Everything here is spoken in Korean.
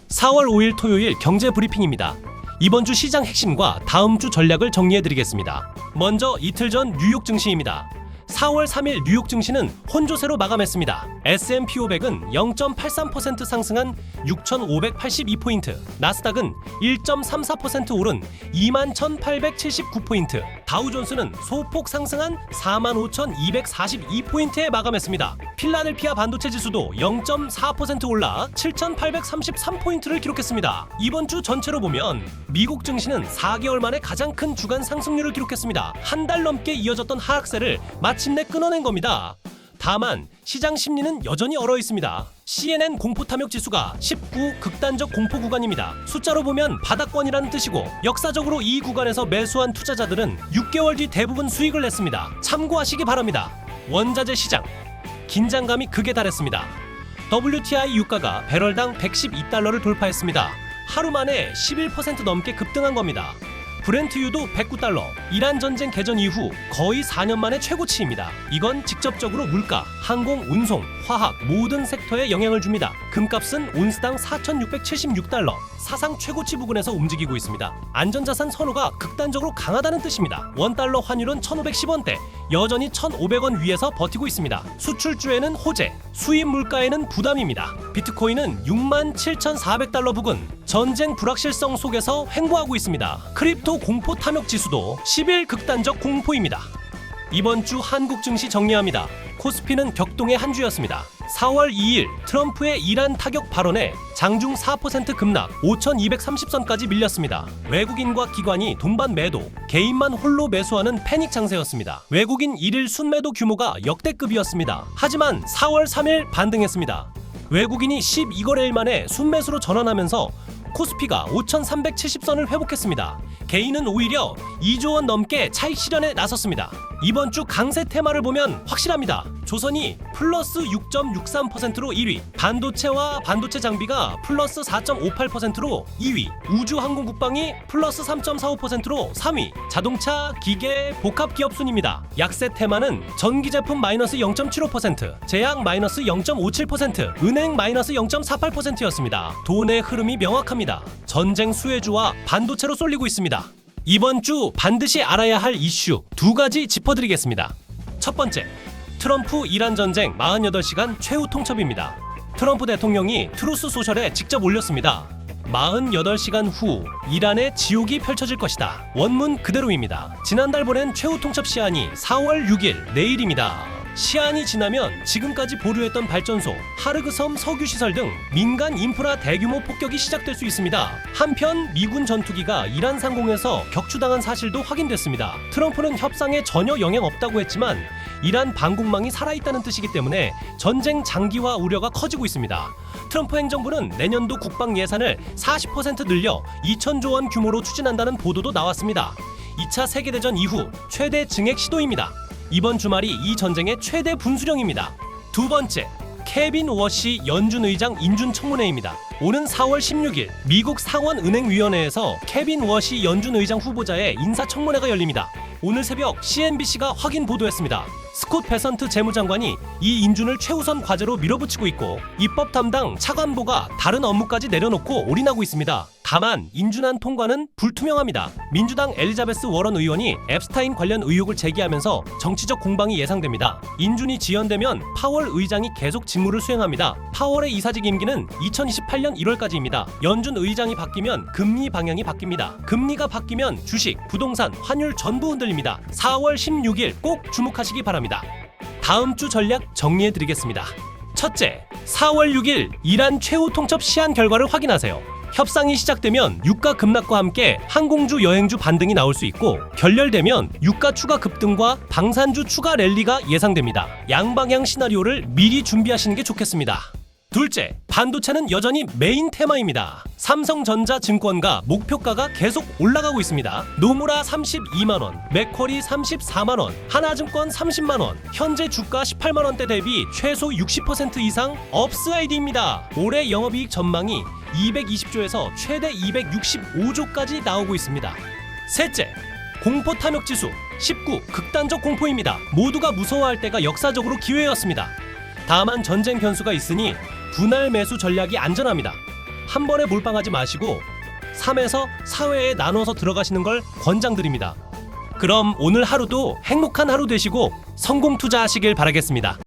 4월 5일 토요일 경제 브리핑입니다. 이번 주 시장 핵심과 다음 주 전략을 정리해드리겠습니다. 먼저 이틀 전 뉴욕 증시입니다. 4월 3일 뉴욕 증시는 혼조세로 마감했습니다. S&P 500은 0.83% 상승한 6,582포인트, 나스닥은 1.34% 오른 21,879포인트, 다우존스는 소폭 상승한 45,242포인트에 마감했습니다. 필라델피아 반도체 지수도 0.4% 올라 7,833포인트를 기록했습니다. 이번 주 전체로 보면 미국 증시는 4개월 만에 가장 큰 주간 상승률을 기록했습니다. 한 달 넘게 이어졌던 하락세를 마침내 끊어낸 겁니다. 다만 시장 심리는 여전히 얼어 있습니다. CNN 공포 탐욕 지수가 19 극단적 공포 구간입니다. 숫자로 보면 바닥권이라는 뜻이고, 역사적으로 이 구간에서 매수한 투자자들은 6개월 뒤 대부분 수익을 냈습니다. 참고하시기 바랍니다. 원자재 시장 긴장감이 극에 달했습니다. WTI 유가가 배럴당 112달러를 돌파했습니다. 하루 만에 11% 넘게 급등한 겁니다. 브렌트유도 109달러, 이란 전쟁 개전 이후 거의 4년 만에 최고치입니다. 이건 직접적으로 물가, 항공, 운송, 화학 모든 섹터에 영향을 줍니다. 금값은 온스당 4,676달러, 사상 최고치 부근에서 움직이고 있습니다. 안전자산 선호가 극단적으로 강하다는 뜻입니다. 원달러 환율은 1,510원대, 여전히 1,500원 위에서 버티고 있습니다. 수출주에는 호재, 수입 물가에는 부담입니다. 비트코인은 67,400달러 부근, 전쟁 불확실성 속에서 횡보하고 있습니다. 크립토 공포 탐욕 지수도 10일 극단적 공포입니다. 이번 주 한국 증시 정리합니다. 코스피는 격동의 한 주였습니다. 4월 2일 트럼프의 이란 타격 발언에 장중 4% 급락, 5,230선까지 밀렸습니다. 외국인과 기관이 돈반 매도, 개인만 홀로 매수하는 패닉 장세였습니다. 외국인 1일 순매도 규모가 역대급이었습니다. 하지만 4월 3일 반등했습니다. 외국인이 12거래일 만에 순매수로 전환하면서 코스피가 5,370선을 회복했습니다. 개인은 오히려 2조 원 넘게 차익 실현에 나섰습니다. 이번 주 강세 테마를 보면 확실합니다. 조선이 플러스 6.63%로 1위, 반도체와 반도체 장비가 플러스 4.58%로 2위, 우주항공국방이 플러스 3.45%로 3위, 자동차, 기계, 복합기업 순입니다. 약세 테마는 전기 제품 마이너스 0.75%, 제약 마이너스 0.57%, 은행 마이너스 0.48%였습니다. 돈의 흐름이 명확합니다. 전쟁 수혜주와 반도체로 쏠리고 있습니다. 이번 주 반드시 알아야 할 이슈 두 가지 짚어드리겠습니다. 첫 번째, 트럼프 이란 전쟁 48시간 최후 통첩입니다. 트럼프 대통령이 트루스 소셜에 직접 올렸습니다. 48시간 후 이란의 지옥이 펼쳐질 것이다. 원문 그대로입니다. 지난달 보낸 최후 통첩 시한이 4월 6일 내일입니다. 시한이 지나면 지금까지 보류했던 발전소, 하르그섬 석유시설 등 민간 인프라 대규모 폭격이 시작될 수 있습니다. 한편 미군 전투기가 이란 상공에서 격추당한 사실도 확인됐습니다. 트럼프는 협상에 전혀 영향 없다고 했지만 이란 방공망이 살아있다는 뜻이기 때문에 전쟁 장기화 우려가 커지고 있습니다. 트럼프 행정부는 내년도 국방 예산을 40% 늘려 2,000조 원 규모로 추진한다는 보도도 나왔습니다. 2차 세계대전 이후 최대 증액 시도입니다. 이번 주말이 이 전쟁의 최대 분수령입니다. 두 번째, 케빈 워시 연준 의장 인준 청문회입니다. 오는 4월 16일 미국 상원은행위원회에서 케빈 워시 연준 의장 후보자의 인사청문회가 열립니다. 오늘 새벽 CNBC가 확인 보도했습니다. 스콧 베선트 재무장관이 이 인준을 최우선 과제로 밀어붙이고 있고, 입법 담당 차관보가 다른 업무까지 내려놓고 올인하고 있습니다. 다만 인준안 통과는 불투명합니다. 민주당 엘리자베스 워런 의원이 앱스타인 관련 의혹을 제기하면서 정치적 공방이 예상됩니다. 인준이 지연되면 파월 의장이 계속 직무를 수행합니다. 파월의 이사직 임기는 2028년 1월까지입니다. 연준 의장이 바뀌면 금리 방향이 바뀝니다. 금리가 바뀌면 주식, 부동산, 환율 전부 흔들립니다. 4월 16일 꼭 주목하시기 바랍니다. 다음 주 전략 정리해드리겠습니다. 첫째, 4월 6일 이란 최후 통첩 시한 결과를 확인하세요. 협상이 시작되면 유가 급락과 함께 항공주, 여행주 반등이 나올 수 있고, 결렬되면 유가 추가 급등과 방산주 추가 랠리가 예상됩니다. 양방향 시나리오를 미리 준비하시는 게 좋겠습니다. 둘째, 반도체는 여전히 메인 테마입니다. 삼성전자 증권가 목표가가 계속 올라가고 있습니다. 노무라 32만원, 맥쿼리 34만원, 하나증권 30만원, 현재 주가 18만원대 대비 최소 60% 이상 업사이드입니다. 올해 영업이익 전망이 220조에서 최대 265조까지 나오고 있습니다. 셋째, 공포 탐욕 지수 19 극단적 공포입니다. 모두가 무서워할 때가 역사적으로 기회였습니다. 다만 전쟁 변수가 있으니 분할 매수 전략이 안전합니다. 한 번에 몰빵하지 마시고 3에서 4회에 나눠서 들어가시는 걸 권장드립니다. 그럼 오늘 하루도 행복한 하루 되시고 성공 투자하시길 바라겠습니다.